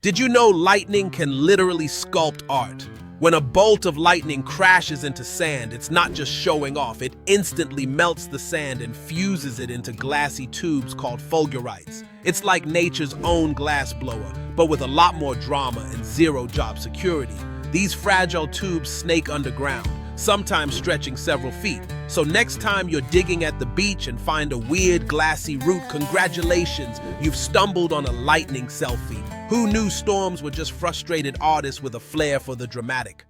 Did you know lightning can literally sculpt art? When a bolt of lightning crashes into sand, it's not just showing off, it instantly melts the sand and fuses it into glassy tubes called fulgurites. It's like nature's own glass blower, but with a lot more drama and zero job security. These fragile tubes snake underground, sometimes stretching several feet. So next time you're digging at the beach and find a weird glassy root, congratulations, you've stumbled on a lightning selfie. Who knew storms were just frustrated artists with a flair for the dramatic?